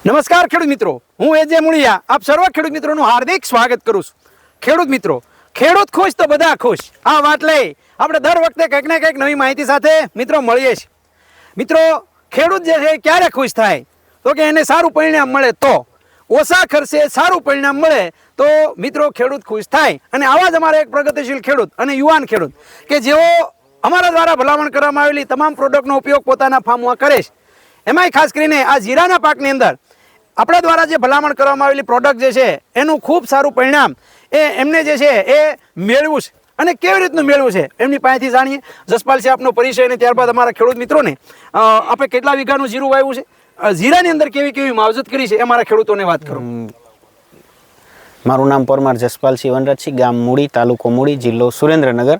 નમસ્કાર ખેડૂત મિત્રો, હું એજે મુળિયા આપ સર્વ ખેડૂત મિત્રોનું હાર્દિક સ્વાગત કરું છું. ખેડૂત મિત્રો, ખેડૂત ખુશ તો બધા ખુશ. આ વાત લઈ આપણે દર વખતે કંઈક ને કંઈક નવી માહિતી સાથે મિત્રો મળીએ છીએ. મિત્રો, ખેડૂત જે છે ક્યારે ખુશ થાય તો કે એને સારું પરિણામ મળે, તો ઓછા ખર્ચે સારું પરિણામ મળે તો મિત્રો ખેડૂત ખુશ થાય. અને આવા જ અમારા એક પ્રગતિશીલ ખેડૂત અને યુવાન ખેડૂત કે જેઓ અમારા દ્વારા ભલામણ કરવામાં આવેલી તમામ પ્રોડક્ટનો ઉપયોગ પોતાના ફાર્મમાં કરે છે. એમાંય ખાસ કરીને આ જીરાના પાકની અંદર આપણા દ્વારા જે ભલામણ કરવામાં આવેલી પ્રોડક્ટ જે છે એનું ખૂબ સારું પરિણામ એમને જે છે એ મેળવ્યું છે. અને કેવી રીતનું મેળવ્યું છે એમની પાસેથી જાણીએ. જસપાલ છે આપનો પરિચય, અને ત્યારબાદ અમારા ખેડૂત મિત્રોને આપણે કેટલા વીઘાનું જીરું વાવ્યું છે, જીરાની અંદર કેવી કેવી માવજત કરી છે એ અમારા ખેડૂતોને વાત કરો. મારું નામ પરમાર જસપાલસિંહ વનરાજસિંહ, ગામ મૂડી, તાલુકો મૂડી, જિલ્લો સુરેન્દ્રનગર.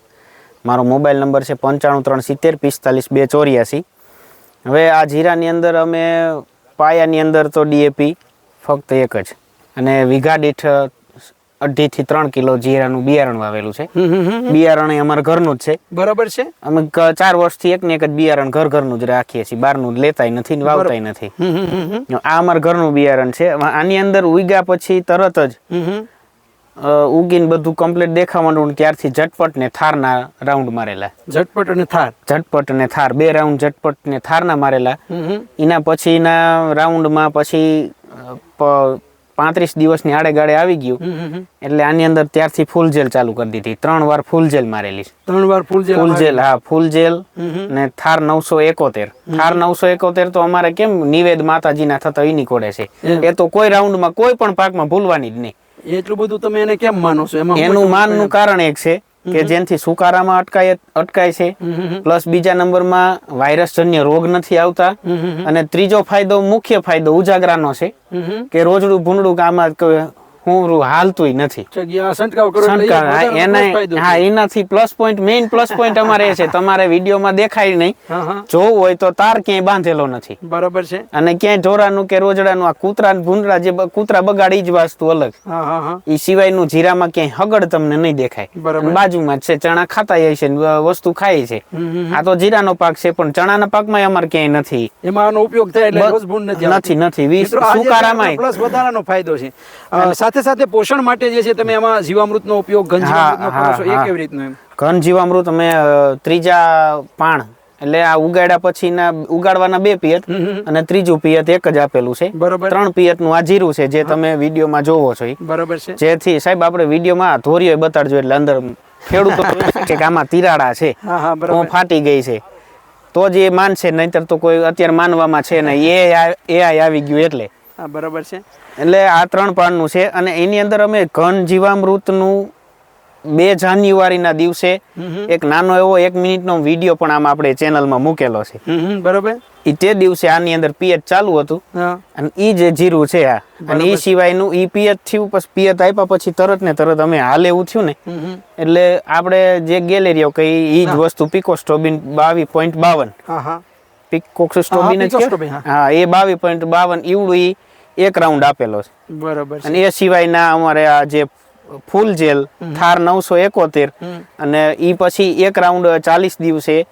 મારો મોબાઈલ નંબર છે 9537045284. હવે આ જીરાની અંદર અમે પાયાની અંદર તો ડીએપી ફક્ત એક જ, અને વીઘા દીઠ 2.5 થી 3 કિલો જીરાનું બિયારણ વાવેલું છે. બિયારણ એ અમારા ઘરનું જ છે. બરાબર છે. અમે 4 વર્ષથી એક ને એક જ બિયારણ ઘરનું જ રાખીએ છીએ, બહારનું લેતાય નથી ને વાવતાય નથી. આ અમારા ઘરનું બિયારણ છે. આની અંદર ઉગ્યા પછી તરત જ ઉગીને બધું કમ્પ્લીટ દેખાવા માંડ્યું ત્યારથી ઝટપટ ને થારના રાઉન્ડ મારેલા. ઝટપટ અને થાર 2 રાઉન્ડ ઝટપટ ને થારના મારેલા. એના પછીના રાઉન્ડમાં પછી 35 દિવસની આડે ગાળે આવી ગયું એટલે આની અંદર ત્યારથી ફૂલ જેલ ચાલુ કરી દીધી. 3 વાર ફૂલ જેલ મારેલી. 3 વાર ફૂલ જેલ? હા, ફૂલ જેલ ને થાર 971. થાર 971 તો અમારે કેમ નિવેદ માતાજીના થતા એની કોડે છે. એ તો કોઈ રાઉન્ડમાં કોઈ પણ પાકમાં ભૂલવાની જ નહીં. એટલું બધું તમે એને કેમ માનો છો? એનું માનનું કારણ એક છે કે જેનાથી સુકારામાં અટકાય છે, પ્લસ બીજા નંબરમાં વાયરસજન્ય રોગ નથી આવતા, અને ત્રીજો ફાયદો, મુખ્ય ફાયદો ઉજાગરાનો છે કે રોજડું ભૂંડડું આમાં હાલતું નથી. એનાથી plus point, main plus point અમારે એ છે, તમારે વિડીયોમાં દેખાય નહીં, જોવું હોય તો તાર ક્યાંય બાંધેલો નથી. બરાબર છે. અને ક્યાંય ઢોરાનું કે રોજડાનું આ કૂતરા ભૂંડડા જે કૂતરા બગાડી જ વસ્તુ અલગ, એ સિવાયનું જીરામાં ક્યાંય હગડ તમને નહીં દેખાય. બાજુમાં જ છે, ચણા ખાતા હોય છે, વસ્તુ ખાય છે. આ તો જીરાનો પાક છે, પણ ચણાના પાકમાં અમારે ક્યાંય નથી. એમાં આનો ઉપયોગ થાય એટલે નથી. સુકારામાં પ્લસ વધારાનો ફાયદો છે. સાથે સાથે પોષણ માટે જે છે તમે એમાં જીવામૃતનો ઉપયોગ, ઘન જીવામૃતનો કરો છો, એ કેવી રીતનો? ઘન જીવામૃત અમે ત્રીજા પાણ એટલે આ ઉગાડ્યા પછી ઉગાડવાના 2 પિયત અને ત્રીજું પિયત એક જ આપેલું છે. 3 પિયત નું આ જીરું છે જે તમે વિડીયોમાં જોવો છો. બરાબર છે. જેથી સાહેબ આપણે વિડીયોમાં ધોરીઓ બતાડજો એટલે અંદર ખેડૂતો કે આમાં તિરાડા છે, ફાટી ગઈ છે, તો જ એ માનશે, નહીતર તો કોઈ અત્યારે માનવામાં છે ને એ આવી ગયું એટલે. બરાબર છે. એટલે આ 3 પાનનું છે. અને એની અંદર અમે ઘન જીવામૃતનું 2 જાન્યુઆરીના દિવસે એક નાનો એવો 1 મિનિટનો વિડીયો પણ આમાં આપણે ચેનલમાં મૂકેલો છે. બરાબર. તે દિવસે આની અંદર પિયત ચાલુ હતું, અને ઈ જે જીરું છે આ, અને ઈ સિવાયનું ઈ પિયત થયું. પછી પિયત આપ્યા પછી તરત ને તરત અમે હાલે એવું થયું ને એટલે આપણે જે ગેલેરીઓ કઈ ઈ જ વસ્તુ પિકોસ્ટોબિન 22.52 પિકોસ્ટોબિન જ હા, એ 22.52 ઈવડું ઈ 1 રાઉન્ડ આપેલો છે. બરાબર. અને એ સિવાયના અમારે આ જે ફૂલ જેલ થાર 971 અને ઈ પછી 1 રાઉન્ડ 40 દિવસે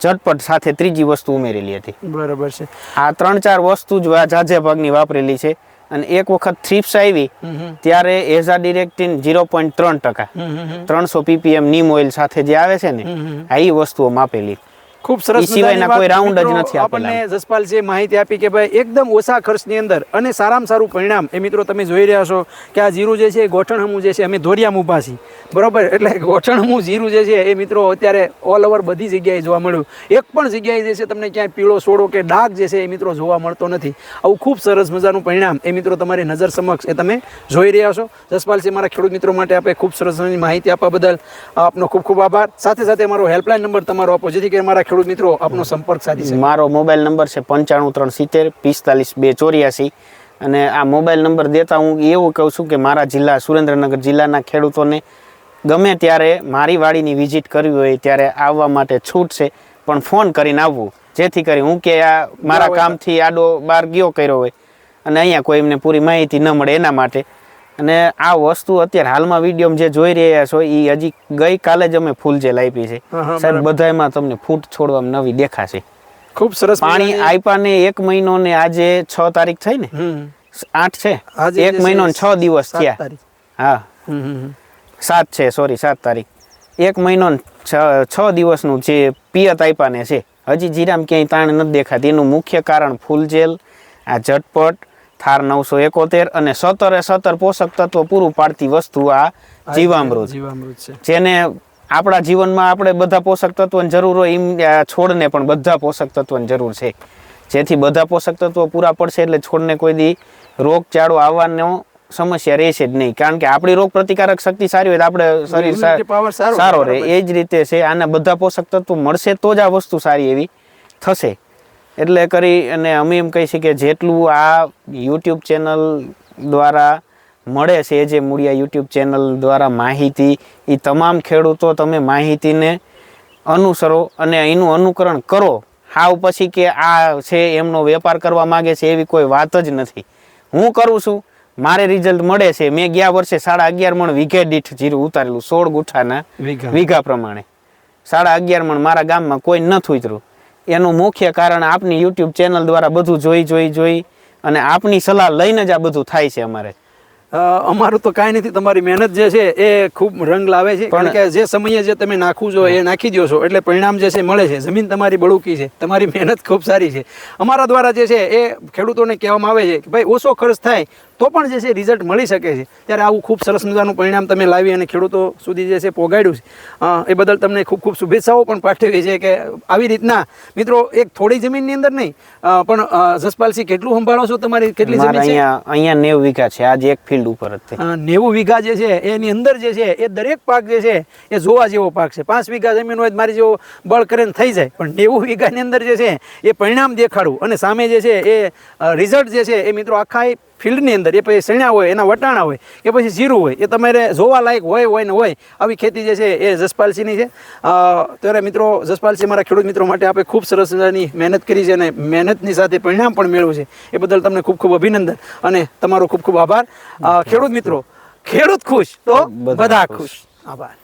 ઝટપટ સાથે ત્રીજી વસ્તુ ઉમેરેલી હતી. બરાબર છે. આ 3-4 વસ્તુ જ જાજે ભાગની વાપરેલી છે. અને એક વખત થ્રિપ્સ આવી ત્યારે એઝાડિરેક્ટિન 0.3%, 300 ppm નીમ ઓઇલ સાથે જે આવે છે ને, આ ઈ વસ્તુઓ માપેલી. ખૂબ સરસ. સિવાયના કોઈ રાઉન્ડ જ નથી આપણને જસપાલજીએ માહિતી આપી કે ભાઈ એકદમ ઓછા ખર્ચની અંદર અને સારામાં સારું પરિણામ. એ મિત્રો તમે જોઈ રહ્યા છો કે આ જીરું જે છે ગોઠણહમું જે છે, અમે ધોરિયામાં ઊભા છીએ, બરોબર, એટલે ગોઠણહમું જીરું જે છે એ મિત્રો અત્યારે ઓલ ઓવર બધી જગ્યાએ જોવા મળ્યું. એક પણ જગ્યાએ જે છે તમને ક્યાંય પીળો સોડો કે ડાઘ જે છે એ મિત્રો જોવા મળતો નથી. આવું ખૂબ સરસ મજાનું પરિણામ એ મિત્રો તમારી નજર સમક્ષ એ તમે જોઈ રહ્યા છો. જસપાલજી, મારા ખેડૂત મિત્રો માટે આપણે ખૂબ સરસ માહિતી આપવા બદલ આપનો ખૂબ ખૂબ આભાર. સાથે સાથે મારો હેલ્પલાઇન નંબર તમારો આપો, જેથી કે મારા ખેડૂત મિત્રો આપનો સંપર્ક સાધી શકે. મારો મોબાઈલ નંબર છે 9537045284. અને આ મોબાઈલ નંબર દેતા હું એવું કહું છું કે મારા જિલ્લા સુરેન્દ્રનગર જિલ્લાના ખેડૂતોને ગમે ત્યારે મારી વાડીની વિઝિટ કરવી હોય ત્યારે આવવા માટે છૂટ છે, પણ ફોન કરીને આવવું, જેથી કરી હું કે આ મારા કામથી આડો બાર ગયો કર્યો હોય અને અહીંયા કોઈ એમને પૂરી માહિતી ન મળે એના માટે. અને આ વસ્તુ અત્યારે હાલમાં વિડીયો જે જોઈ રહ્યા છો એ હજી ગઈકાલે જ અમે ફૂલ જેલ આપી છે સાહેબ. બધામાં તમને ફૂટ છોડવામાં નવી દેખાશે. ખૂબ સરસ પાણી આપ્યા ને 1 મહિનો ને આજે 6 તારીખ થઈ ને, 8 છે, આજે 1 મહિનો ને 6 દિવસ 7 થયા. તારીખ. હા 7 છે, સોરી 7 તારીખ. 1 મહિનો ને 6 દિવસનું જે પિયત આપ્યા ને છે, હજી જીરામ ક્યાંય તાણ નથી દેખાતી. એનું મુખ્ય કારણ ફૂલજેલ, આ ઝટપટ, થાર 971 અને 17 પોષક તત્વો પૂરું પાડતી વસ્તુ આ જીવામૃત, છે. જેને આપણા જીવનમાં આપણે બધા પોષક તત્વોની જરૂર હોય એમ આ છોડને પણ બધા પોષક તત્વોની જરૂર છે. જેથી બધા પોષક તત્વો પૂરા પડશે એટલે છોડને કોઈ દી રોગચાળો આવવાનો સમસ્યા રહેશે જ નહીં. કારણ કે આપણી રોગ પ્રતિકારક શક્તિ સારી હોય તો આપણે શરીર સારો રહે. એ જ રીતે છે, આના બધા પોષક તત્વો મળશે તો જ આ વસ્તુ સારી એવી થશે. એટલે કરી અને અમે એમ કહી શકીએ કે જેટલું આ યુટ્યુબ ચેનલ દ્વારા મળે છે, જે મૂળિયા યુટ્યુબ ચેનલ દ્વારા માહિતી, એ તમામ ખેડૂતો તમે માહિતીને અનુસરો અને એનું અનુકરણ કરો. હાવ પછી કે આ છે એમનો વેપાર કરવા માગે છે એવી કોઈ વાત જ નથી. હું કરું છું, મારે રિઝલ્ટ મળે છે. મેં ગયા વર્ષે 11.5 મણ વીઘે દીઠ જીરું ઉતારેલું, 16 ગુઠાના વીઘા પ્રમાણે 11.5 મણ મારા ગામમાં કોઈ નથી ઉતર્યું. એનું મુખ્ય કારણ આપની યુટ્યુબ ચેનલ દ્વારા બધું જોઈ અને આપની સલાહ લઈને જ આ બધું થાય છે. અમારું તો કાંઈ નથી, તમારી મહેનત જે છે એ ખૂબ રંગ લાવે છે. કારણ કે જે સમયે જે તમે નાખવું છો એ નાખી દો છો એટલે પરિણામ જે છે મળે છે. જમીન તમારી બળુકી છે, તમારી મહેનત ખૂબ સારી છે. અમારા દ્વારા જે છે એ ખેડૂતોને કહેવામાં આવે છે કે ભાઈ ઓછો ખર્ચ થાય તો પણ જે છે રિઝલ્ટ મળી શકે છે. ત્યારે આવું ખૂબ સરસ મજાનું પરિણામ તમે લાવી અને ખેડૂતો સુધી જે છે પહોંચાડ્યું છે. એ બદલ તમને ખૂબ ખૂબ શુભેચ્છાઓ પણ પાઠવી છે કે આવી રીતના મિત્રો એક થોડી જમીનની અંદર નહીં પણ જસપાલસિંહ કેટલું સંભાળો છો, તમારી કેટલી જમીન છે? અહીંયા 90 વીઘા છે, આજ એક ફિલ્ડ ઉપર જ 90 વીઘા જે છે એની અંદર જે છે એ દરેક પાક જે છે એ જોવા જેવો પાક છે. 5 વીઘા જમીન હોય મારી જેવો બળ કરીને થઈ જાય, પણ 90 વીઘાની અંદર જે છે એ પરિણામ દેખાડવું અને સામે જે છે એ રિઝલ્ટ જે છે એ મિત્રો આખા ફિલ્ડની અંદર એ પછી સણ્યા હોય, એના વટાણા હોય કે પછી જીરું હોય, એ તમારે જોવા લાયક હોય ને હોય આવી ખેતી જે છે એ જસપાલસિંહની છે. ત્યારે મિત્રો જસપાલસિંહ મારા ખેડૂત મિત્રો માટે આપણે ખૂબ સરસ મજાની મહેનત કરી છે અને મહેનતની સાથે પરિણામ પણ મેળવ્યું છે. એ બદલ તમને ખૂબ ખૂબ અભિનંદન અને તમારો ખૂબ ખૂબ આભાર. ખેડૂત મિત્રો, ખેડૂત ખુશ તો બધા ખુશ. આભાર.